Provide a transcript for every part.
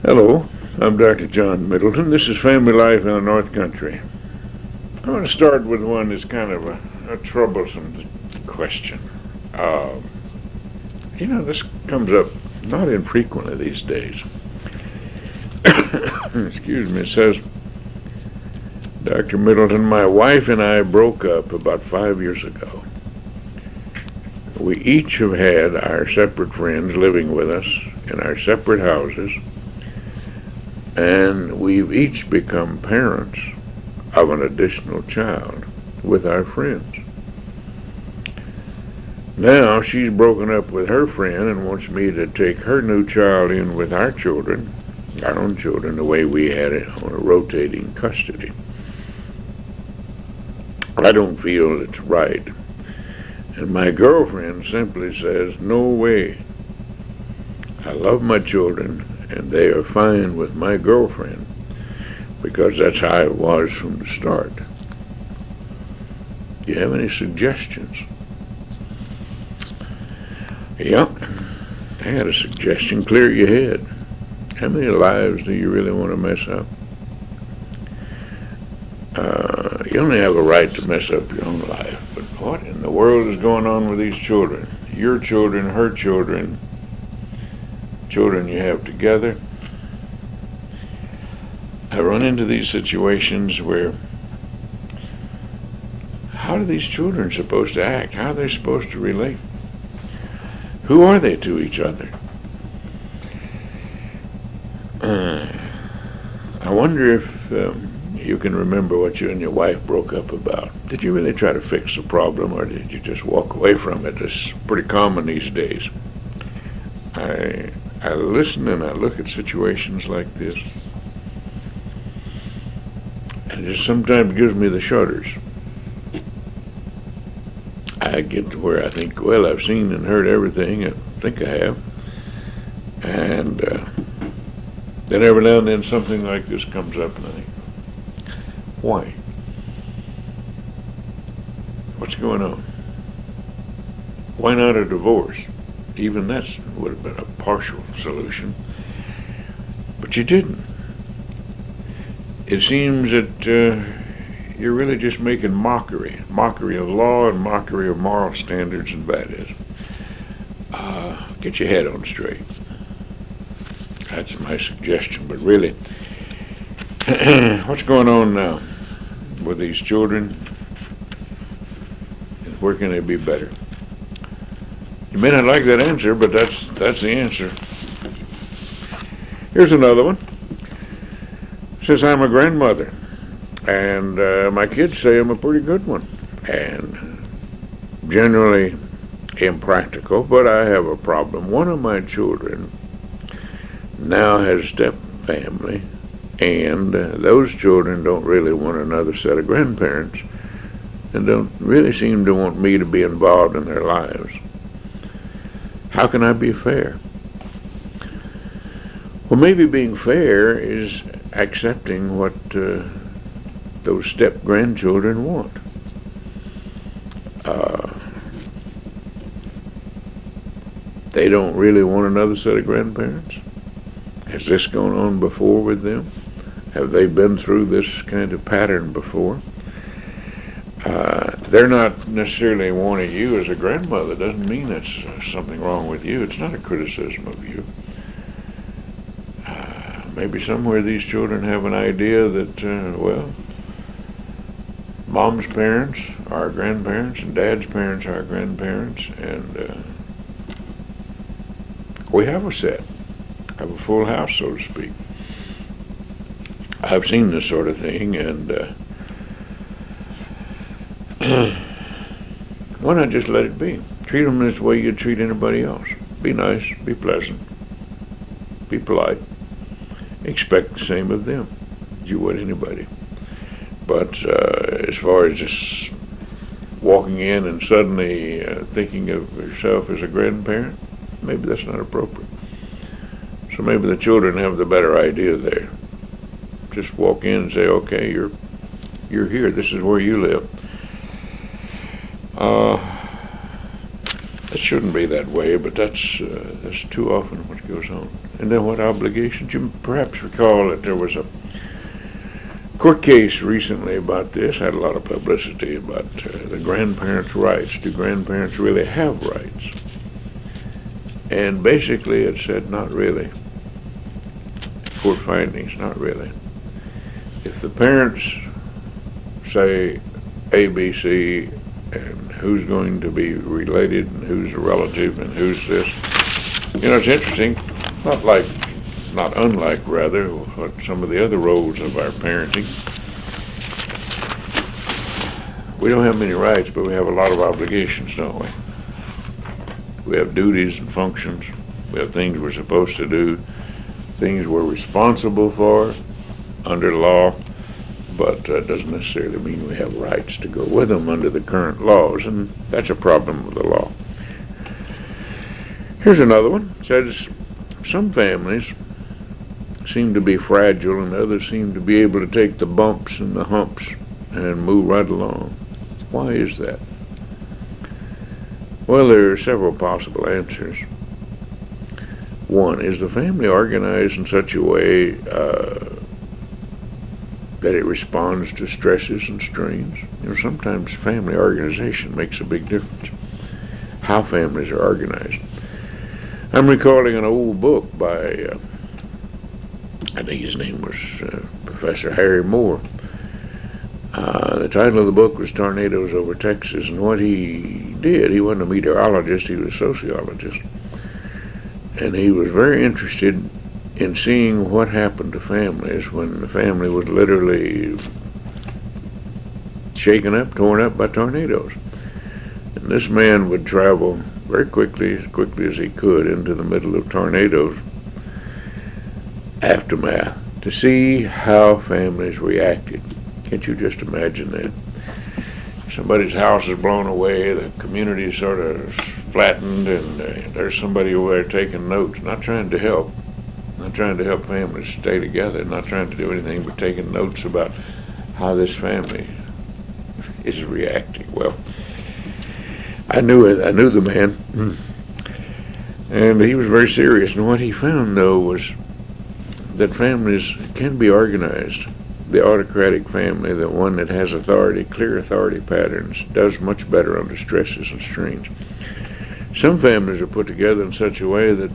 Hello, I'm Dr. John Middleton. This is Family Life in the North Country. I'm going to start with one that's kind of a troublesome question. This comes up not infrequently these days. Excuse me. It says, Dr. Middleton, my wife and I broke up about 5 years ago. We each have had our separate friends living with us in our separate houses, and we've each become parents of an additional child with our friends. Now she's broken up with her friend and wants me to take her new child in with our children, our own children, the way we had it on a rotating custody. I don't feel it's right. And my girlfriend simply says, no way. I love my children, and they are fine with my girlfriend, because that's how it was from the start. Do you have any suggestions? Yeah, I had a suggestion. Clear your head. How many lives do you really want to mess up? You only have a right to mess up your own life, but what in the world is going on with these children? Your children, her children, children you have together. I run into these situations where, how are these children supposed to act? How are they supposed to relate? Who are they to each other? I wonder if you can remember what you and your wife broke up about. Did you really try to fix the problem, or did you just walk away from it? It's pretty common these days. I listen and I look at situations like this, and it just sometimes gives me the shudders. I get to where I think, well, I've seen and heard everything. I think I have. And then every now and then something like this comes up, and I think, why? What's going on? Why not a divorce? Even that would have been a partial solution. But you didn't. It seems that you're really just making mockery of law and mockery of moral standards and values. Get your head on straight. That's my suggestion. But really, what's going on now with these children? And where can they be better? You may not like that answer, but that's the answer. Here's another one. It says, I'm a grandmother, and my kids say I'm a pretty good one, and generally impractical, but I have a problem. One of my children now has step family, and those children don't really want another set of grandparents, and don't really seem to want me to be involved in their lives. How can I be fair? Well, maybe being fair is accepting what those step-grandchildren want. They don't really want another set of grandparents? Has this gone on before with them? Have they been through this kind of pattern before? They're not necessarily wanting you as a grandmother. Doesn't mean that's something wrong with you. It's not a criticism of you. Maybe somewhere these children have an idea that, mom's parents are grandparents and dad's parents are grandparents, and we have a set, have a full house, so to speak. I've seen this sort of thing, and why not just let it be? Treat them this way you'd treat anybody else. Be nice, be pleasant, be polite. Expect the same of them as you would anybody. But as far as just walking in and suddenly thinking of yourself as a grandparent, maybe that's not appropriate. So maybe the children have the better idea there. Just walk in and say, okay, you're here. This is where you live. shouldn't be that way, but that's too often what goes on. And then what obligations? You perhaps recall that there was a court case recently about this, had a lot of publicity about the grandparents' rights. Do grandparents really have rights? And basically it said not really. Court findings, not really. If the parents say A, B, C, and who's going to be related and who's a relative and who's this, it's interesting, not unlike rather what some of the other roles of our parenting. We don't have many rights, but we have a lot of obligations, don't we? We have duties and functions. We have things we're supposed to do, things we're responsible for under law, but doesn't necessarily mean we have rights to go with them under the current laws, and that's a problem with the law. Here's another one. It says some families seem to be fragile and others seem to be able to take the bumps and the humps and move right along. Why is that? Well, there are several possible answers. One, is the family organized in such a way that it responds to stresses and strains? Sometimes family organization makes a big difference. How families are organized. I'm recalling an old book by, I think his name was Professor Harry Moore. The title of the book was Tornadoes Over Texas, and what he did, he wasn't a meteorologist, he was a sociologist. And he was very interested in seeing what happened to families when the family was literally shaken up, torn up by tornadoes. And this man would travel very quickly, as quickly as he could, into the middle of tornadoes aftermath to see how families reacted. Can't you just imagine that? Somebody's house is blown away, the community sort of flattened, and there's somebody over there taking notes, not trying to help families stay together, not trying to do anything but taking notes about how this family is reacting. Well, I knew the man, and he was very serious, and what he found, though, was that families can be organized. The autocratic family, the one that has authority, clear authority patterns, does much better under stresses and strains. Some families are put together in such a way that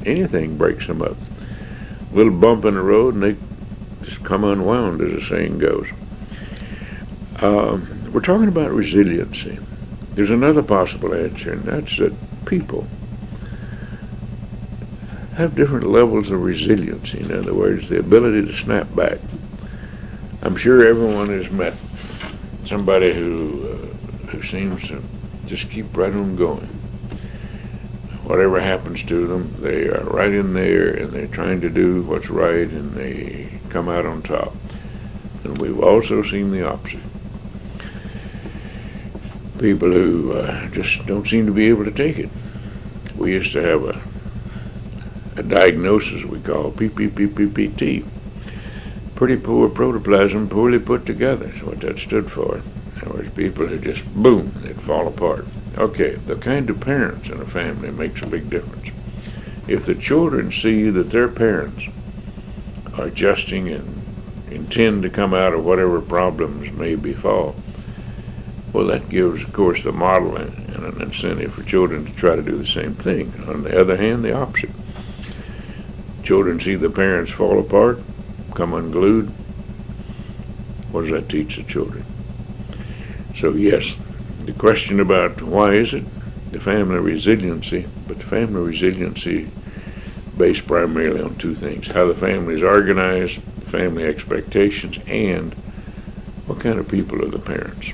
anything breaks them up. A little bump in the road and they just come unwound, as the saying goes. We're talking about resiliency. There's another possible answer, and that's that people have different levels of resiliency. In other words, the ability to snap back. I'm sure everyone has met somebody who seems to just keep right on going. Whatever happens to them, they are right in there and they're trying to do what's right and they come out on top. And we've also seen the opposite. People who just don't seem to be able to take it. We used to have a diagnosis we call PPPPPT. Pretty poor protoplasm, poorly put together is what that stood for. In other words, people who just, boom, they'd fall apart. Okay, the kind of parents in a family makes a big difference. If the children see that their parents are adjusting and intend to come out of whatever problems may befall, well, that gives, of course, the model and an incentive for children to try to do the same thing. On the other hand, the opposite. Children see the parents fall apart, come unglued. What does that teach the children? So yes, the question about why is it the family resiliency, but the family resiliency based primarily on two things: how the family is organized, family expectations, and what kind of people are the parents.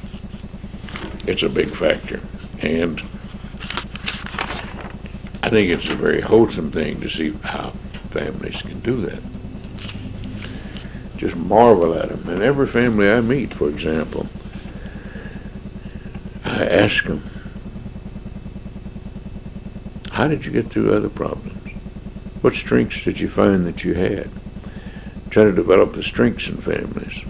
It's a big factor, and I think it's a very wholesome thing to see how families can do that. Just marvel at them. And every family I meet, for example, I ask them, how did you get through other problems? What strengths did you find that you had? Try to develop the strengths in families.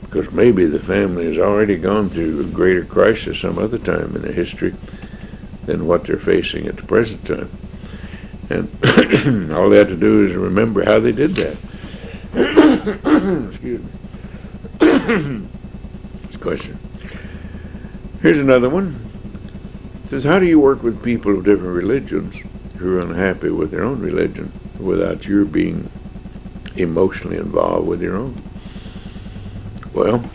Because maybe the family has already gone through a greater crisis some other time in the history, than what they're facing at the present time. And all they have to do is remember how they did that. Excuse me. This question. Here's another one. It says, how do you work with people of different religions who are unhappy with their own religion without your being emotionally involved with your own? Well,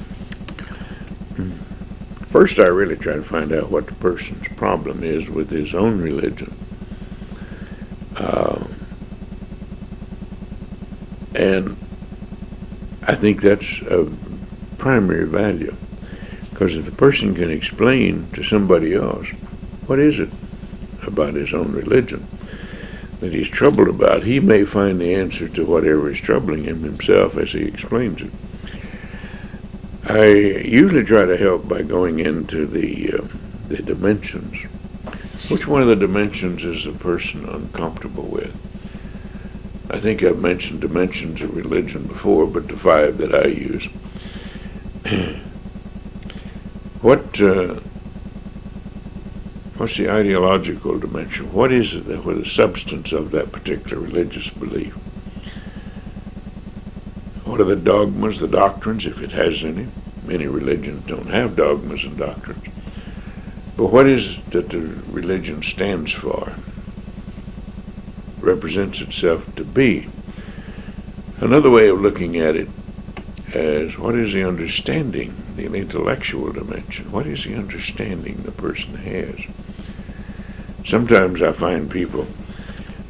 first I really try to find out what the person's problem is with his own religion. And I think that's of primary value, because if the person can explain to somebody else what is it about his own religion that he's troubled about, he may find the answer to whatever is troubling him himself as he explains it. I usually try to help by going into the dimensions. Which one of the dimensions is the person uncomfortable with? I think I've mentioned dimensions of religion before, but the 5 that I use. What's the ideological dimension? What is it that was the substance of that particular religious belief? What are the dogmas, the doctrines, if it has any? Many religions don't have dogmas and doctrines. But what is it that the religion stands for, represents itself to be? Another way of looking at it is, what is the understanding, the intellectual dimension? What is the understanding the person has? Sometimes I find people,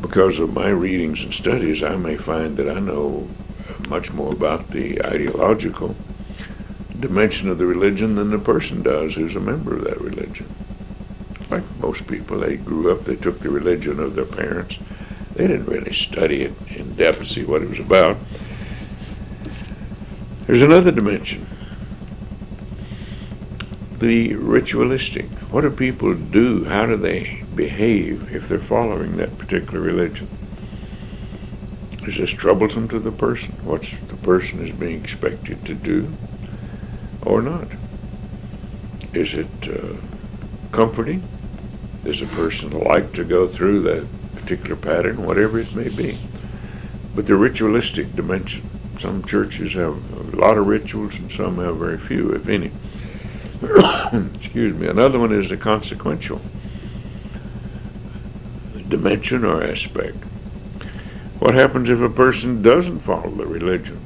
because of my readings and studies, I may find that I know much more about the ideological dimension of the religion than the person does who's a member of that religion. Like most people, they grew up, they took the religion of their parents. They didn't really study it in depth to see what it was about. There's another dimension, the ritualistic. What do people do? How do they behave if they're following that particular religion? Is this troublesome to the person? What the person is being expected to do or not? Is it comforting? Does a person like to go through that particular pattern, whatever it may be? But the ritualistic dimension. Some churches have a lot of rituals and some have very few, if any. Excuse me. Another one is the consequential dimension or aspect. What happens if a person doesn't follow the religion?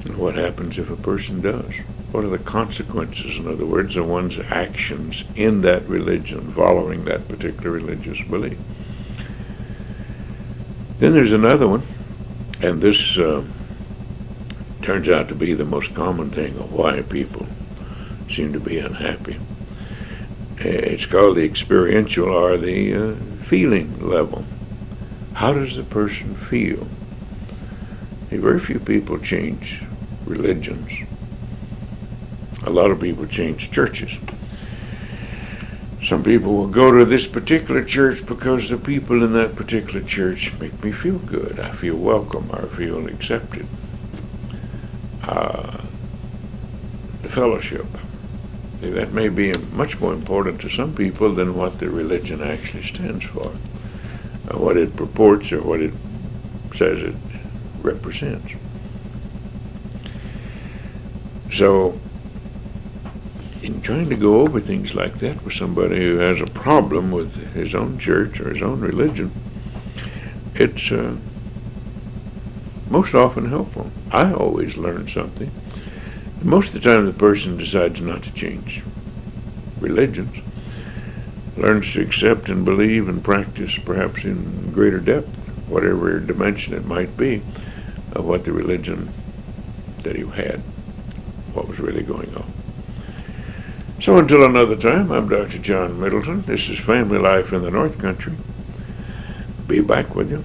And what happens if a person does? What are the consequences, in other words, of one's actions in that religion, following that particular religious belief? Then there's another one, and this turns out to be the most common thing of why people seem to be unhappy. It's called the experiential or the feeling level. How does the person feel? Very few people change religions. A lot of people change churches. Some people will go to this particular church because the people in that particular church make me feel good. I feel welcome. I feel accepted. The fellowship. That may be much more important to some people than what the religion actually stands for, what it purports or what it says it represents. So, in trying to go over things like that with somebody who has a problem with his own church or his own religion, it's most often helpful. I always learn something. Most of the time the person decides not to change religions, learns to accept and believe and practice perhaps in greater depth, whatever dimension it might be, of what the religion that he had, what was really going on. So until another time, I'm Dr. John Middleton. This is Family Life in the North Country. Be back with you.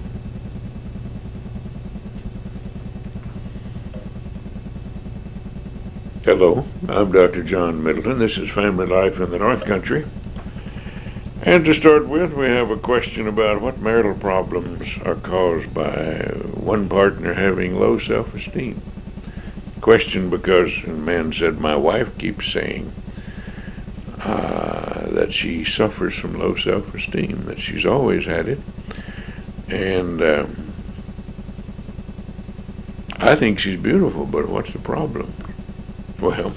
Hello, I'm Dr. John Middleton. This is Family Life in the North Country. And to start with, we have a question about what marital problems are caused by one partner having low self-esteem. Question because a man said, my wife keeps saying that she suffers from low self-esteem, that she's always had it. And I think she's beautiful, but what's the problem? Well,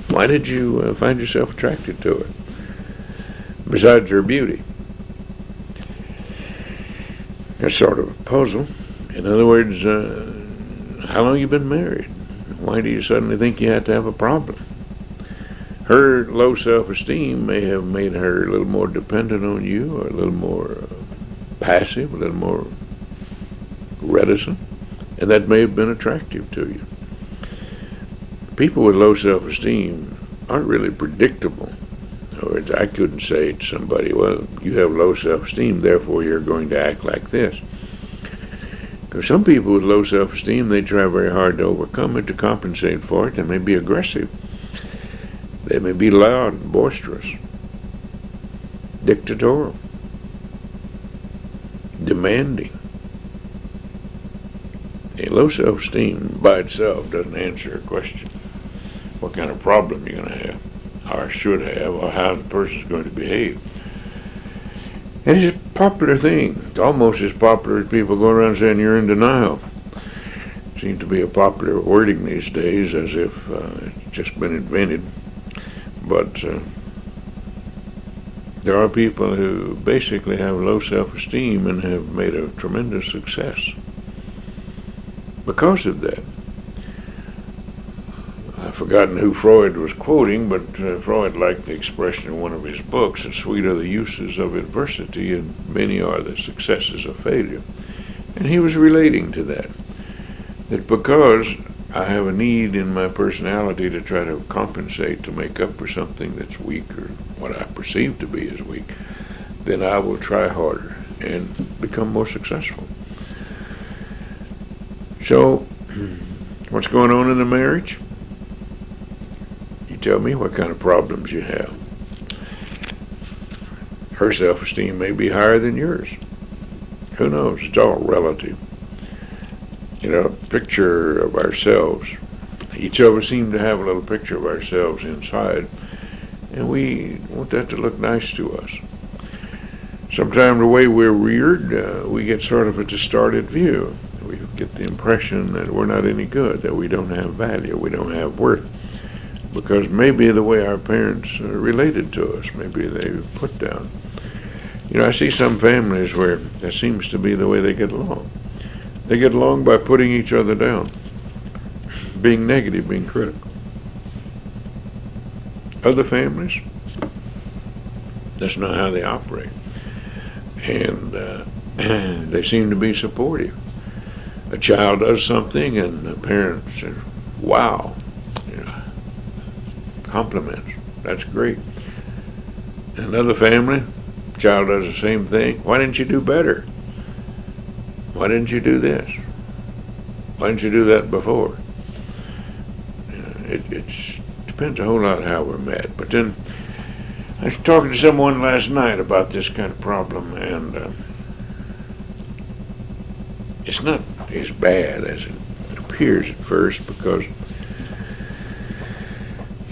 why did you find yourself attracted to her, besides her beauty? That's sort of a puzzle. In other words, how long have you been married? Why do you suddenly think you had to have a problem? Her low self-esteem may have made her a little more dependent on you, or a little more passive, a little more reticent, and that may have been attractive to you. People with low self-esteem aren't really predictable. In other words, I couldn't say to somebody, well, you have low self-esteem, therefore you're going to act like this. Because some people with low self-esteem, they try very hard to overcome it, to compensate for it. They may be aggressive. They may be loud and boisterous, dictatorial, demanding. A low self-esteem by itself doesn't answer a question. What kind of problem you're going to have, or should have, or how the person's going to behave. And it's a popular thing. It's almost as popular as people go around saying you're in denial. It seems to be a popular wording these days, as if it's just been invented. But there are people who basically have low self-esteem and have made a tremendous success because of that. I've forgotten who Freud was quoting, but Freud liked the expression in one of his books, "Sweet are the uses of adversity, and many are the successes of failure." And he was relating to that because I have a need in my personality to try to compensate, to make up for something that's weak, or what I perceive to be as weak, then I will try harder and become more successful. So, what's going on in the marriage? You tell me what kind of problems you have. Her self-esteem may be higher than yours. Who knows? It's all relative. You know, a picture of ourselves. Each of us seem to have a little picture of ourselves inside, and we want that to look nice to us. Sometimes the way we're reared, we get sort of a distorted view. We get the impression that we're not any good, that we don't have value, we don't have worth, because maybe the way our parents related to us, maybe they were put down. You know, I see some families where that seems to be the way they get along. They get along by putting each other down, being negative, being critical. Other families, that's not how they operate. And they seem to be supportive. A child does something and the parents say, wow, you know, compliments, that's great. Another family, child does the same thing. Why didn't you do better? Why didn't you do this? Why didn't you do that before? It depends a whole lot how we're met. But then I was talking to someone last night about this kind of problem, and it's not as bad as it appears at first, because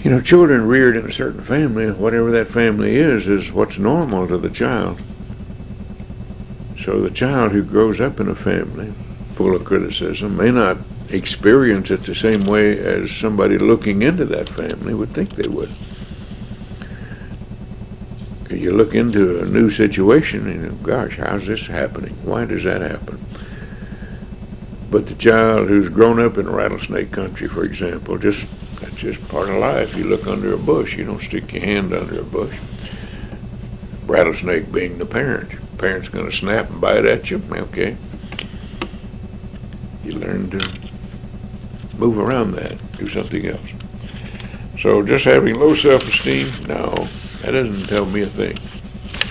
you know, children reared in a certain family, whatever that family is what's normal to the child. So the child who grows up in a family full of criticism may not experience it the same way as somebody looking into that family would think they would. Because you look into a new situation and you go, gosh, how's this happening? Why does that happen? But the child who's grown up in rattlesnake country, for example, that's just part of life. You look under a bush, you don't stick your hand under a bush. Rattlesnake being the parent. Parent's going to snap and bite at you, okay. You learn to move around that, do something else. So just having low self-esteem, no, that doesn't tell me a thing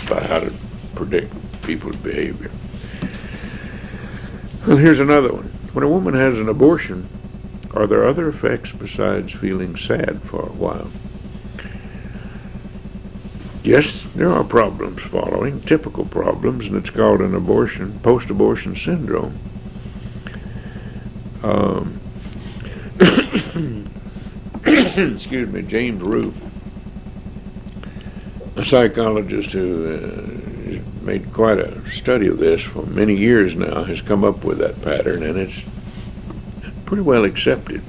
about how to predict people's behavior. Well, here's another one. When a woman has an abortion, are there other effects besides feeling sad for a while? Yes, there are problems following, typical problems, and it's called an abortion, post-abortion syndrome. Excuse me, James Root A psychologist who has made quite a study of this for many years now has come up with that pattern, and it's pretty well accepted.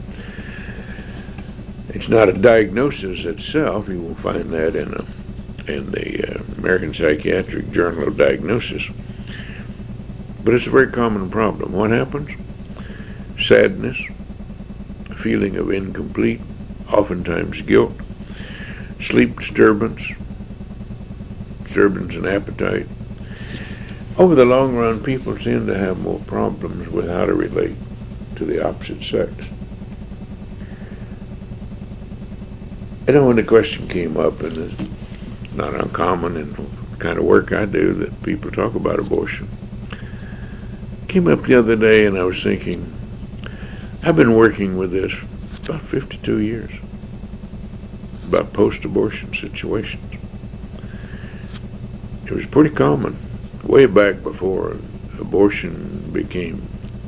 It's not a diagnosis itself. You will find that in the American Psychiatric Journal of Diagnosis. But it's a very common problem. What happens? Sadness, a feeling of incomplete, oftentimes guilt, sleep disturbance in appetite. Over the long run, people tend to have more problems with how to relate to the opposite sex. When the question came up, and it's not uncommon in the kind of work I do that people talk about abortion, came up the other day, and I was thinking, I've been working with this about 52 years, about post-abortion situations. It was pretty common way back before abortion became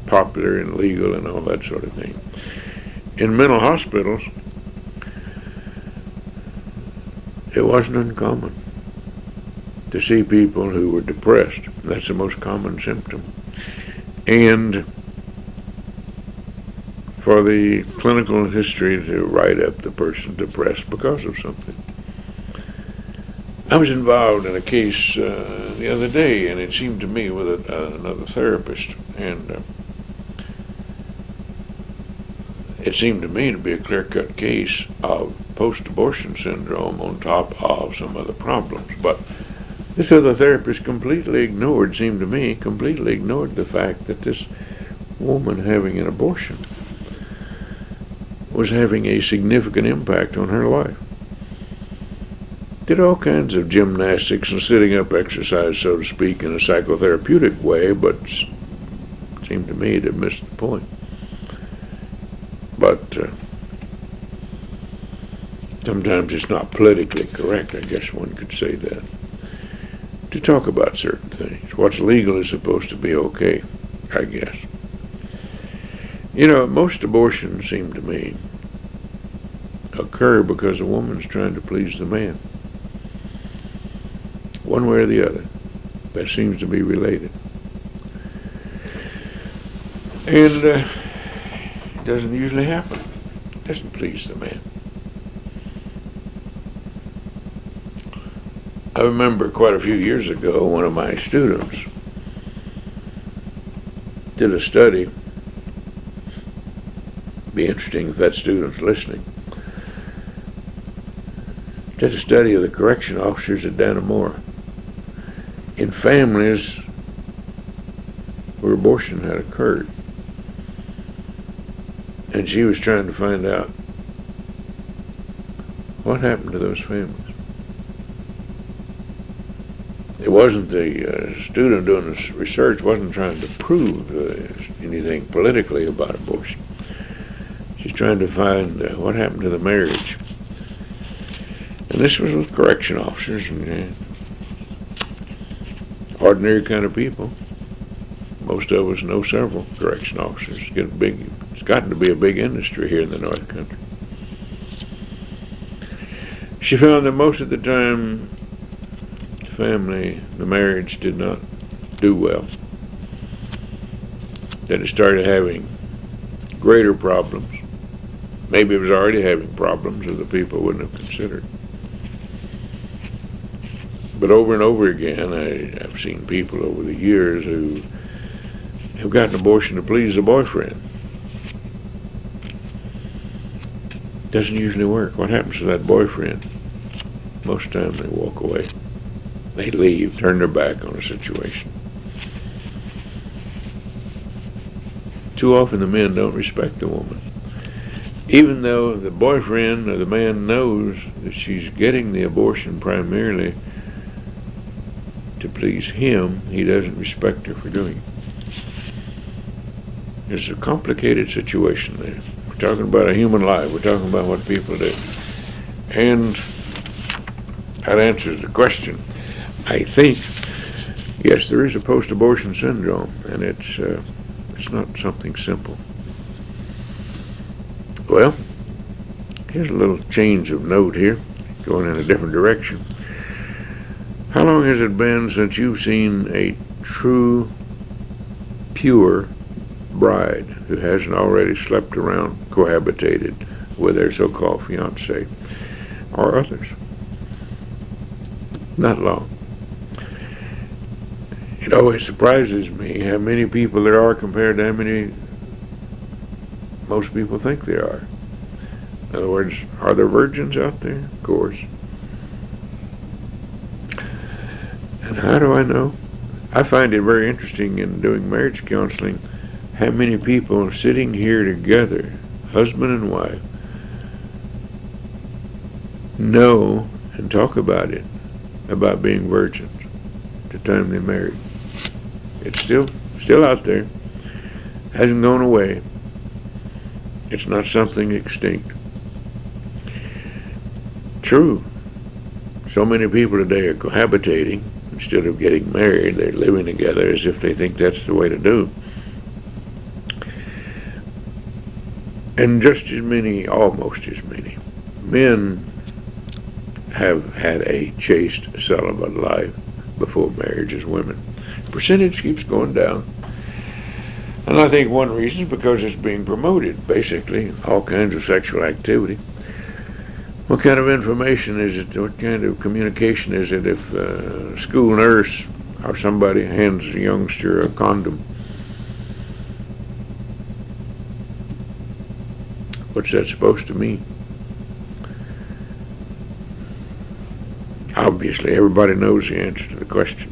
popular and legal and all that sort of thing. In mental hospitals, it wasn't uncommon to see people who were depressed. That's the most common symptom. And for the clinical history to write up the person depressed because of something. I was involved in a case the other day, and it seemed to me with another therapist, and it seemed to me to be a clear-cut case of post-abortion syndrome on top of some other problems. But this other therapist completely ignored the fact that this woman having an abortion was having a significant impact on her life. Did all kinds of gymnastics and sitting up exercise, so to speak, in a psychotherapeutic way, but seemed to me to miss the point. But sometimes it's not politically correct, I guess one could say that, to talk about certain things. What's legal is supposed to be okay, I guess. Most abortions seem to me occur because a woman's trying to please the man. One way or the other. That seems to be related. And it doesn't usually happen. It doesn't please the man. I remember quite a few years ago, one of my students did a study. Be interesting if that student's listening. Did a study of the correction officers at Dannemora in families where abortion had occurred. And she was trying to find out what happened to those families. It wasn't the student doing this research wasn't trying to prove anything politically about abortion. She's trying to find what happened to the marriage. And this was with correction officers and ordinary kind of people. Most of us know several correction officers. It's gotten to be a big industry here in the North Country. She found that most of the time the marriage did not do well. That it started having greater problems. Maybe it was already having problems that the people wouldn't have considered. But over and over again, I've seen people over the years who have gotten an abortion to please the boyfriend. Doesn't usually work. What happens to that boyfriend? Most times they walk away. They leave, turn their back on a situation. Too often the men don't respect the woman. Even though the boyfriend or the man knows that she's getting the abortion primarily to please him, he doesn't respect her for doing it. It's a complicated situation there. We're talking about a human life. We're talking about what people do. And that answers the question. I think, yes, there is a post-abortion syndrome, and it's not something simple. Well, here's a little change of note here, going in a different direction. How long has it been since you've seen a true, pure bride who hasn't already slept around, cohabitated with their so-called fiancé or others? Not long. It always surprises me how many people there are compared to how many most people think there are. In other words, are there virgins out there? Of course. And how do I know? I find it very interesting in doing marriage counseling how many people are sitting here together, husband and wife, know and talk about it, about being virgins at the time they married. It's still out there. Hasn't gone away. It's not something extinct. True. So many people today are cohabitating instead of getting married. They're living together as if they think that's the way to do. And just as many, almost as many, men have had a chaste celibate life before marriage as women. The percentage keeps going down. And I think one reason is because it's being promoted, basically, all kinds of sexual activity. What kind of information is it? What kind of communication is it if a school nurse or somebody hands a youngster a condom? What's that supposed to mean? Obviously, everybody knows the answer to the question.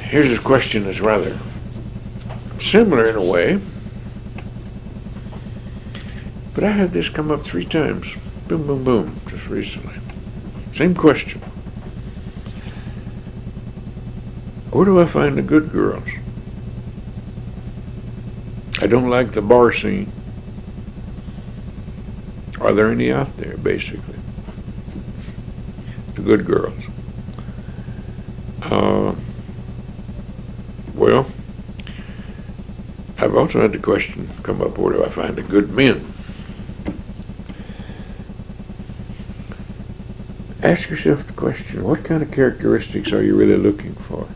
Here's a question that's rather similar in a way, but I had this come up 3 times. Boom, boom, boom, just recently. Same question. Where do I find the good girls? I don't like the bar scene. Are there any out there, basically? The good girls. Well, I've also had the question come up, where do I find the good men? Ask yourself the question, what kind of characteristics are you really looking for?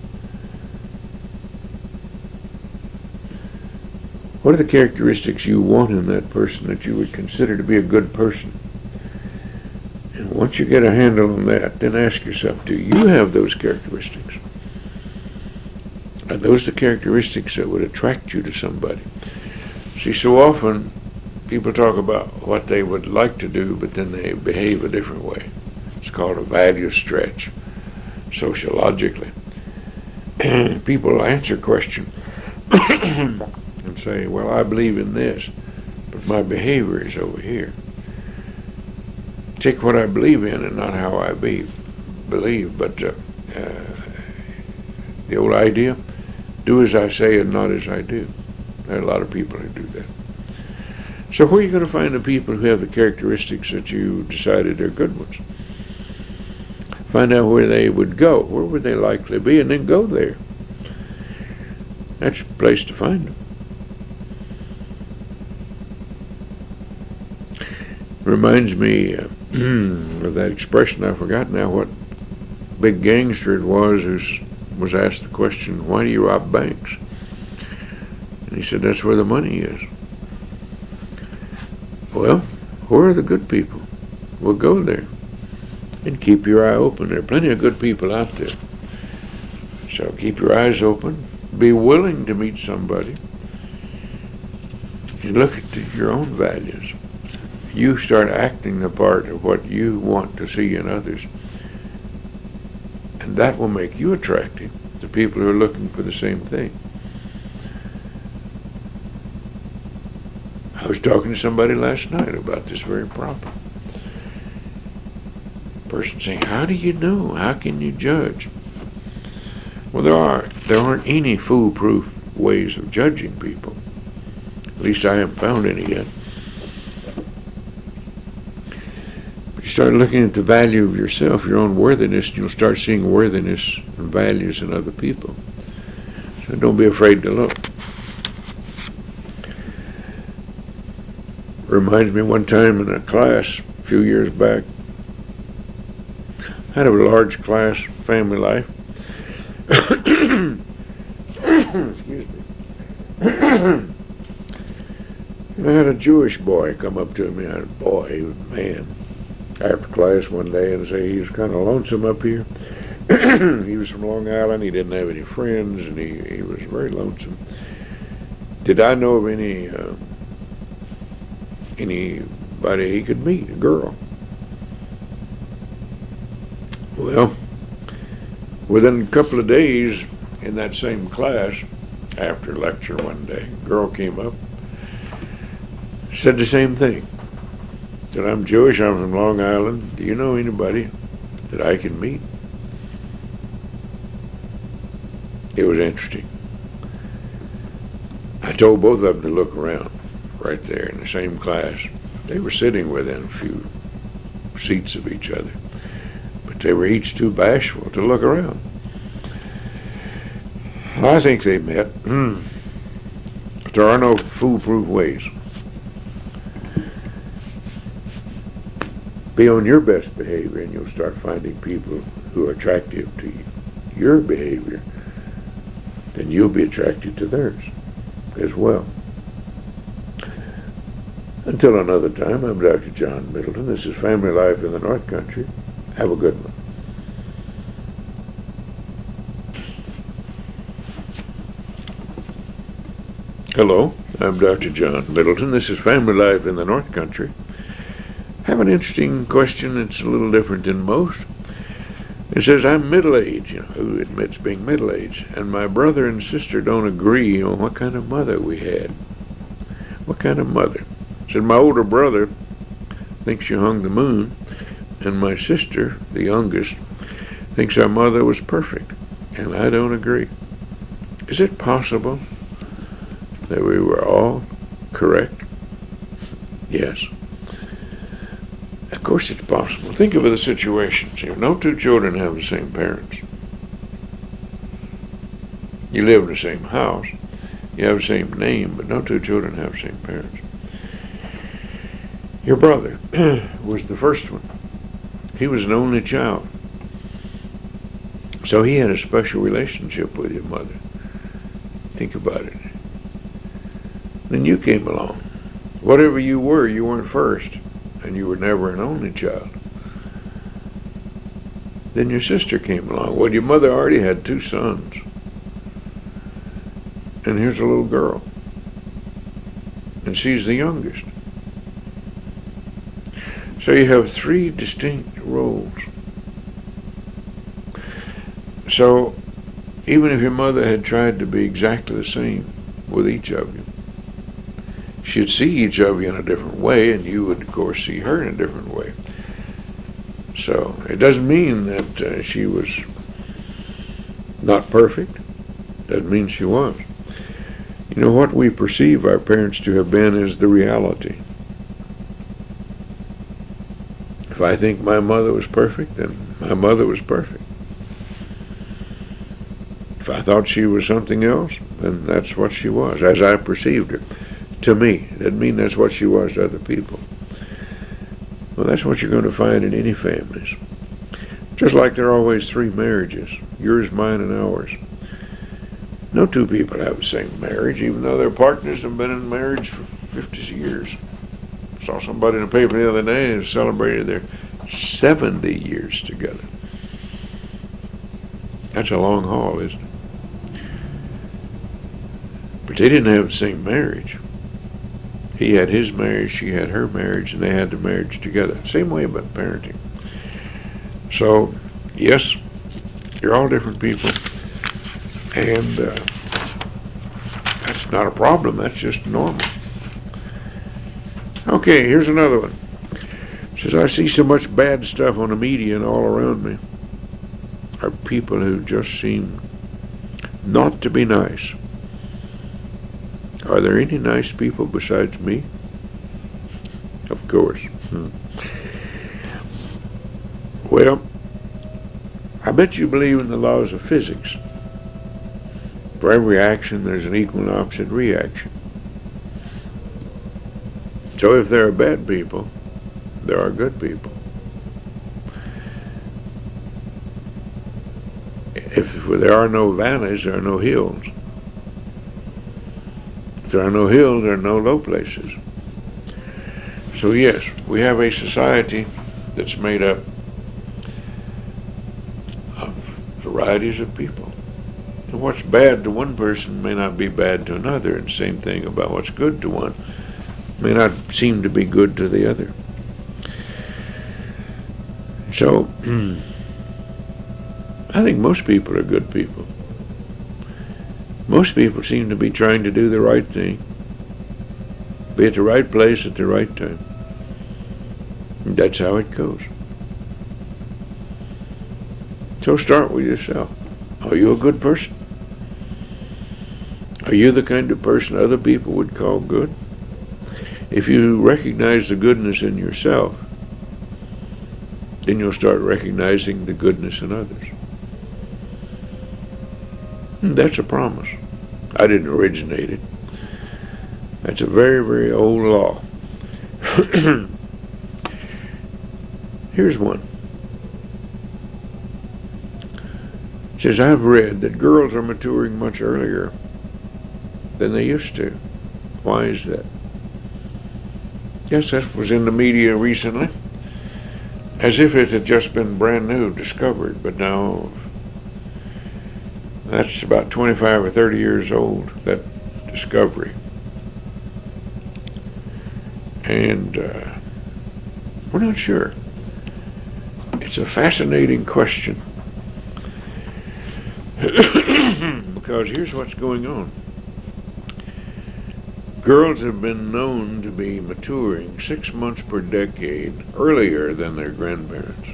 What are the characteristics you want in that person that you would consider to be a good person? And once you get a handle on that, then ask yourself, do you have those characteristics? Are those the characteristics that would attract you to somebody? See, so often people talk about what they would like to do, but then they behave a different way. It's called a value stretch, sociologically. And people answer question and say, well, I believe in this, but my behavior is over here. Take what I believe in and not how I believe, but the old idea, do as I say and not as I do. There are a lot of people who do that. So where are you going to find the people who have the characteristics that you decided are good ones? Find out where they would go. Where would they likely be? And then go there. That's the place to find them. Reminds me of that expression, I forgot now what big gangster it was who was asked the question, why do you rob banks? And he said, that's where the money is. Well, where are the good people? Well, go there and keep your eye open. There are plenty of good people out there. So keep your eyes open. Be willing to meet somebody. And look at your own values. You start acting the part of what you want to see in others. And that will make you attractive to people who are looking for the same thing. I was talking to somebody last night about this very problem. Person saying, how do you know? How can you judge? Well, there aren't any foolproof ways of judging people. At least I haven't found any yet. But you start looking at the value of yourself, your own worthiness, and you'll start seeing worthiness and values in other people. So don't be afraid to look. Reminds me one time in a class, few years back. Had a large class, family life. Excuse me. And I had a Jewish boy come up to me. I had a boy, he was a man, after class one day and say he was kind of lonesome up here. He was from Long Island. He didn't have any friends, and he was very lonesome. Did I know of anybody he could meet, a girl? Well, within a couple of days in that same class, after lecture one day, a girl came up, said the same thing. Said, I'm Jewish, I'm from Long Island. Do you know anybody that I can meet? It was interesting. I told both of them to look around right there in the same class. They were sitting within a few seats of each other, but they were each too bashful to look around. I think they met. But there are no foolproof ways. Be on your best behavior and you'll start finding people who are attractive to your behavior. Then you'll be attracted to theirs as well. Until another time, I'm Dr. John Middleton. This is Family Life in the North Country. Have a good one. Hello, I'm Dr. John Middleton. This is Family Life in the North Country. I have an interesting question. It's a little different than most. It says, I'm middle-aged, who admits being middle-aged, and my brother and sister don't agree on what kind of mother we had. What kind of mother? It said, my older brother thinks you hung the moon, and my sister, the youngest, thinks our mother was perfect, and I don't agree. Is it possible that we were all correct? Yes. Of course it's possible. Think of the situation. See, no two children have the same parents. You live in the same house. You have the same name, but no two children have the same parents. Your brother was the first one. He was an only child. So he had a special relationship with your mother. Think about it. Then you came along. Whatever you weren't first. And you were never an only child. Then your sister came along. Well, your mother already had 2 sons. And here's a little girl. And she's the youngest. So you have 3 distinct roles. So even if your mother had tried to be exactly the same with each of you, she'd see each of you in a different way, and you would, of course, see her in a different way. So it doesn't mean that she was not perfect. Doesn't mean she was. You know, what we perceive our parents to have been is the reality. If I think my mother was perfect, then my mother was perfect. If I thought she was something else, then that's what she was, as I perceived her. To me. It doesn't mean that's what she was to other people. Well, that's what you're going to find in any families. Just like there are always 3 marriages. Yours, mine, and ours. No 2 people have the same marriage, even though their partners have been in marriage for 50 years. I saw somebody in the paper the other day who celebrated their 70 years together. That's a long haul, isn't it? But they didn't have the same marriage. He had his marriage, she had her marriage, and they had the marriage together. Same way about parenting. So, yes, you're all different people, and that's not a problem. That's just normal. Okay, here's another one. It says, I see so much bad stuff on the media and all around me are people who just seem not to be nice. Are there any nice people besides me? Of course. Well, I bet you believe in the laws of physics. For every action, there's an equal and opposite reaction. So if there are bad people, there there are good people. If there are no valleys, there are no hills. If there are no hills, there are no low places. So yes, we have a society that's made up of varieties of people. And what's bad to one person may not be bad to another, and same thing about what's good to one may not seem to be good to the other. So, I think most people are good people. Most people seem to be trying to do the right thing, be at the right place at the right time. And that's how it goes. So start with yourself. Are you a good person? Are you the kind of person other people would call good? If you recognize the goodness in yourself, then you'll start recognizing the goodness in others. And that's a promise. I didn't originate it. That's a very, very old law. Here's one. It says, I've read that girls are maturing much earlier than they used to. Why is that? Yes, that was in the media recently, as if it had just been brand new discovered, but now that's about 25 or 30 years old, that discovery. And we're not sure. It's a fascinating question. Because here's what's going on. Girls have been known to be maturing 6 months per decade earlier than their grandparents,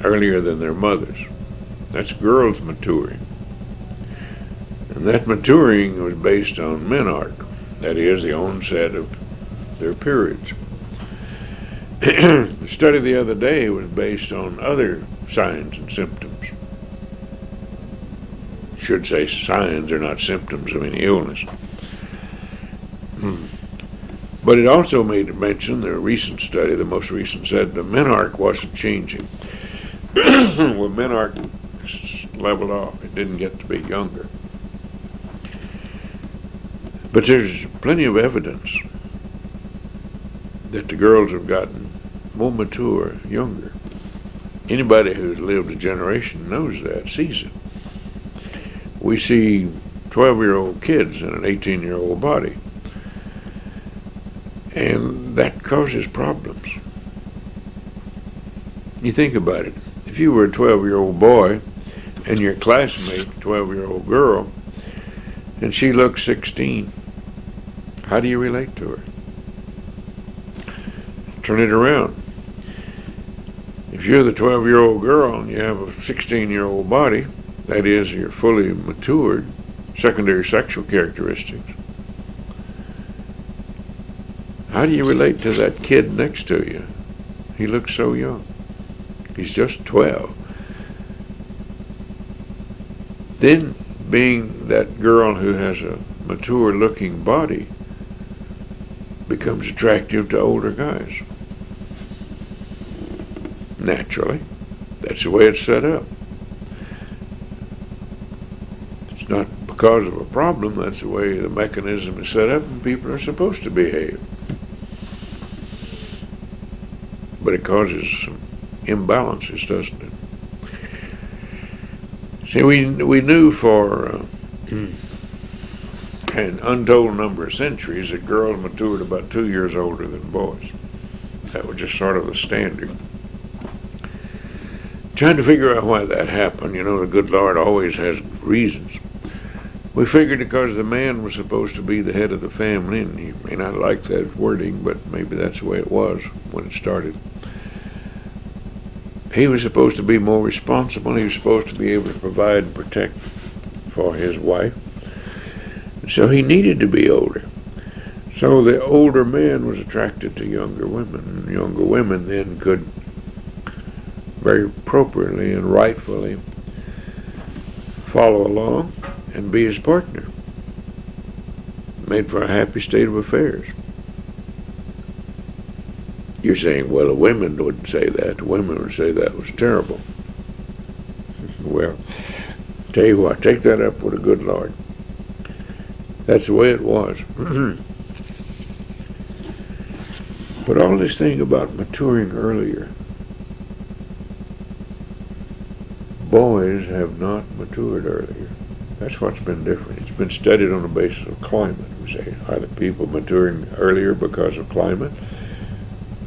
earlier than their mothers. That's girls maturing. And that maturing was based on menarche, that is, the onset of their periods. The study the other day was based on other signs and symptoms. Should say signs are not symptoms of any illness. But it also made mention, the recent study, the most recent, said the menarche wasn't changing. When menarche leveled off, it didn't get to be younger. But there's plenty of evidence that the girls have gotten more mature younger. Anybody who's lived a generation knows that, sees it. We see 12-year-old kids in an 18-year-old body. And that causes problems. You think about it. If you were a 12-year-old boy and your classmate, 12-year-old girl, and she looks 16, how do you relate to her? Turn it around. If you're the 12-year-old girl and you have a 16-year-old body, that is, you're fully matured, secondary sexual characteristics, how do you relate to that kid next to you? He looks so young. He's just 12. Then, being that girl who has a mature-looking body becomes attractive to older guys. Naturally. That's the way it's set up. It's not because of a problem, that's the way the mechanism is set up and people are supposed to behave. But it causes some imbalances, doesn't it? See, we knew for an untold number of centuries that girls matured about 2 years older than boys. That was just sort of the standard. Trying to figure out why that happened, you know, the good Lord always has reasons. We figured because the man was supposed to be the head of the family, and you may not like that wording, but maybe that's the way it was when it started. He was supposed to be more responsible. He was supposed to be able to provide and protect for his wife. So he needed to be older. So the older man was attracted to younger women. And younger women then could very appropriately and rightfully follow along and be his partner. Made for a happy state of affairs. You're saying, well, the women wouldn't say that. The women would say that was terrible. Well, tell you what, take that up with the good Lord. That's the way it was. But all this thing about maturing earlier, boys have not matured earlier. That's what's been different. It's been studied on the basis of climate. We say, are the people maturing earlier because of climate?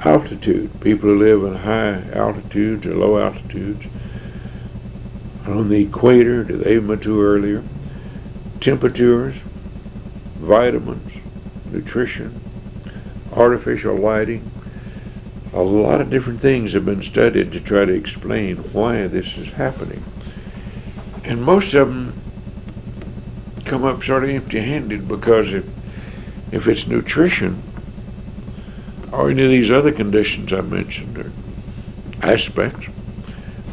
Altitude. People who live in high altitudes or low altitudes. On the equator, do they mature earlier? Temperatures, vitamins, nutrition, artificial lighting. A lot of different things have been studied to try to explain why this is happening. And most of them come up sort of empty-handed, because if it's nutrition or any of these other conditions I mentioned or aspects,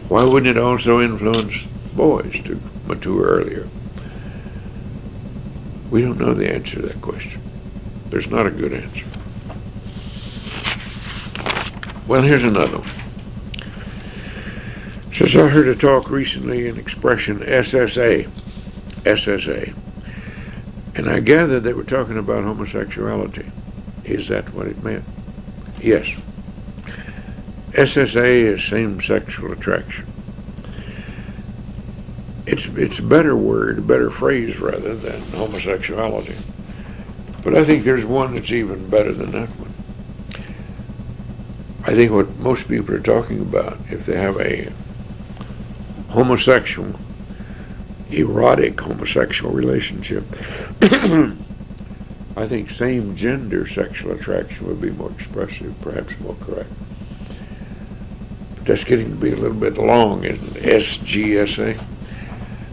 why wouldn't it also influence boys to mature earlier? We don't know the answer to that question. There's not a good answer. Well, here's another one. It says, I heard a talk recently, an expression SSA, and I gathered they were talking about homosexuality. Is that what it meant? Yes. SSA is same-sexual attraction. It's a better word, a better phrase rather than homosexuality. But I think there's one that's even better than that one. I think what most people are talking about, if they have a homosexual, erotic homosexual relationship, I think same-gender sexual attraction would be more expressive, perhaps more correct. But that's getting to be a little bit long, isn't it? SGSA.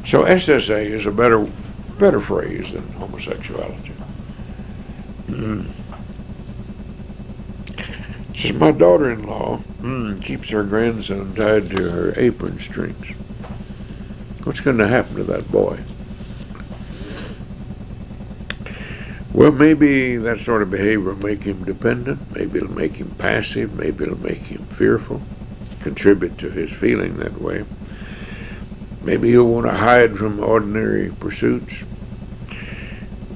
So SSA is a better phrase than homosexuality. Says, my daughter-in-law keeps her grandson tied to her apron strings. What's going to happen to that boy? Well, maybe that sort of behavior will make him dependent. Maybe it'll make him passive. Maybe it'll make him fearful, contribute to his feeling that way. Maybe he'll want to hide from ordinary pursuits.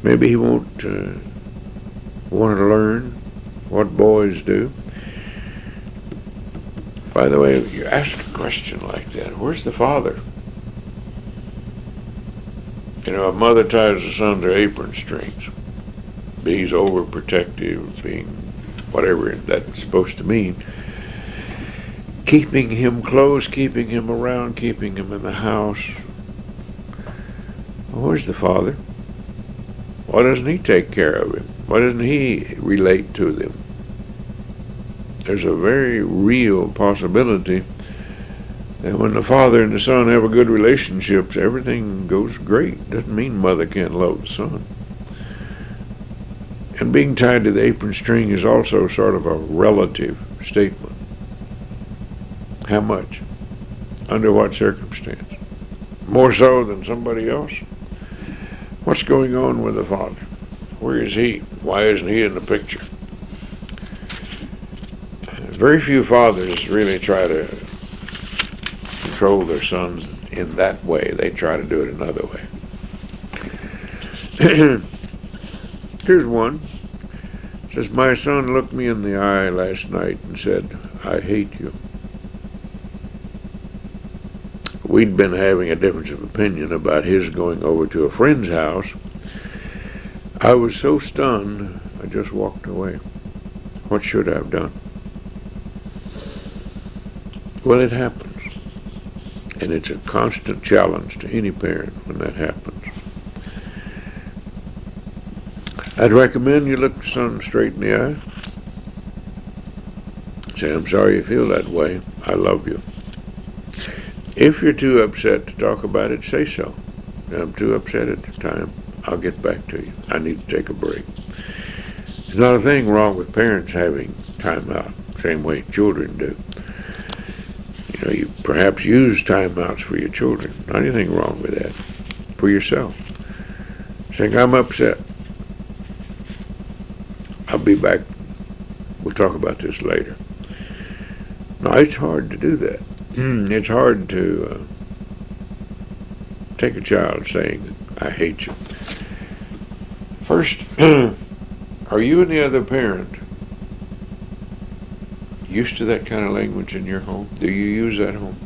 Maybe he won't want to learn what boys do. By the way, if you ask a question like that, where's the father? You know, a mother ties a son to apron strings. He's overprotective, being whatever that's supposed to mean. Keeping him close, keeping him around, keeping him in the house. Well, where's the father? Why doesn't he take care of him? Why doesn't he relate to them? There's a very real possibility that when the father and the son have a good relationship, everything goes great. Doesn't mean mother can't love the son. And being tied to the apron string is also sort of a relative statement. How much? Under what circumstance? More so than somebody else? What's going on with the father? Where is he? Why isn't he in the picture? Very few fathers really try to control their sons in that way. They try to do it another way. Here's one. It says, my son looked me in the eye last night and said, I hate you. We'd been having a difference of opinion about his going over to a friend's house. I was so stunned, I just walked away. What should I have done? Well, it happens. And it's a constant challenge to any parent when that happens. I'd recommend you look the son straight in the eye. Say, I'm sorry you feel that way. I love you. If you're too upset to talk about it, say so. I'm too upset at the time. I'll get back to you. I need to take a break. There's not a thing wrong with parents having time out, same way children do. You know, you perhaps use timeouts for your children. Not anything wrong with that. For yourself. Saying, I'm upset. I'll be back. We'll talk about this later. Now, it's hard to do that. It's hard to take a child saying, I hate you. First, are you and the other parent used to that kind of language in your home? Do you use that home?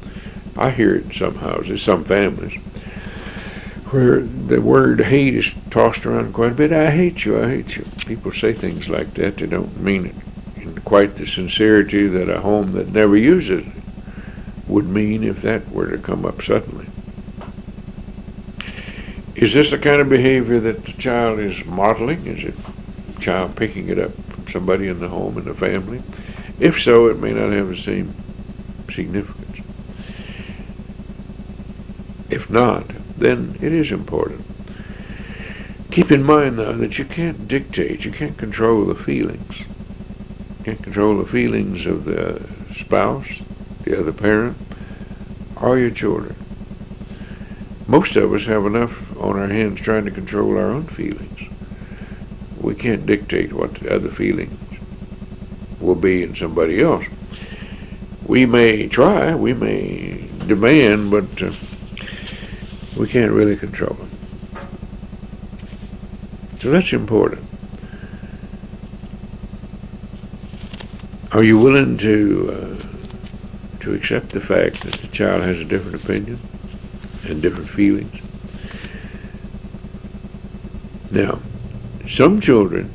I hear it in some houses, some families, where the word hate is tossed around quite a bit. I hate you, I hate you. People say things like that. They don't mean it in quite the sincerity that a home that never uses it would mean if that were to come up suddenly. Is this the kind of behavior that the child is modeling? Is it the child picking it up from somebody in the home, in the family? If so, it may not have the same significance. If not, then it is important. Keep in mind, though, that you can't dictate, you can't control the feelings. You can't control the feelings of the spouse, the other parent, or your children. Most of us have enough on our hands trying to control our own feelings. We can't dictate what the other feelings will be in somebody else. We may try, we may demand, but we can't really control them. So that's important. Are you willing to accept the fact that the child has a different opinion and different feelings? Now, some children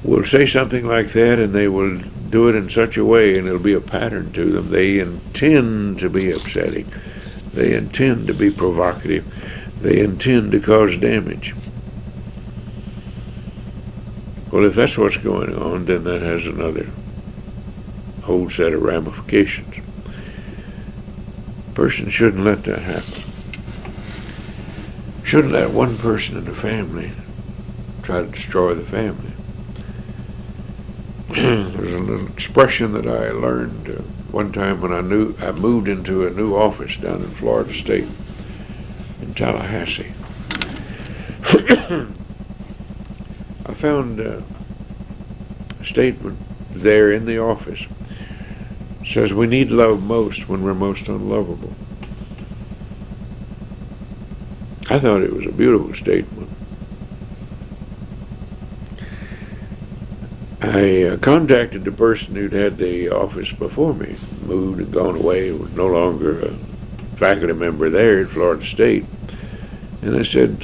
will say something like that, and they will do it in such a way, and it'll be a pattern to them. They intend to be upsetting. They intend to be provocative. They intend to cause damage. Well, if that's what's going on, then that has another whole set of ramifications. A person shouldn't let that happen. Shouldn't let one person in the family try to destroy the family. There's a little expression that I learned one time when I moved into a new office down in Florida State, in Tallahassee. I found a statement there in the office. It says, we need love most when we're most unlovable. I thought it was a beautiful statement. I contacted the person who'd had the office before me, moved and gone away, was no longer a faculty member there at Florida State. And I said,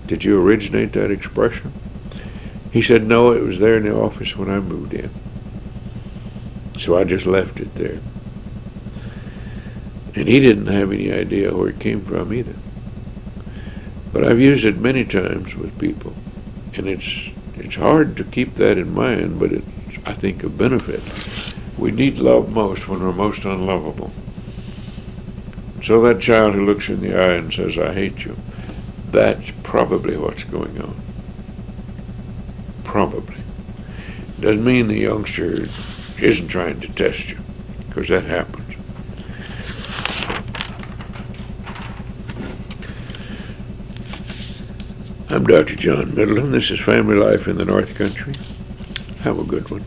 did you originate that expression? He said, no, it was there in the office when I moved in. So I just left it there. And he didn't have any idea where it came from either. But I've used it many times with people. And it's hard to keep that in mind, but it's, I think, a benefit. We need love most when we're most unlovable. So that child who looks you in the eye and says, I hate you, that's probably what's going on. Probably. Doesn't mean the youngster isn't trying to test you, because that happens. I'm Dr. John Middleton. This is Family Life in the North Country. Have a good one.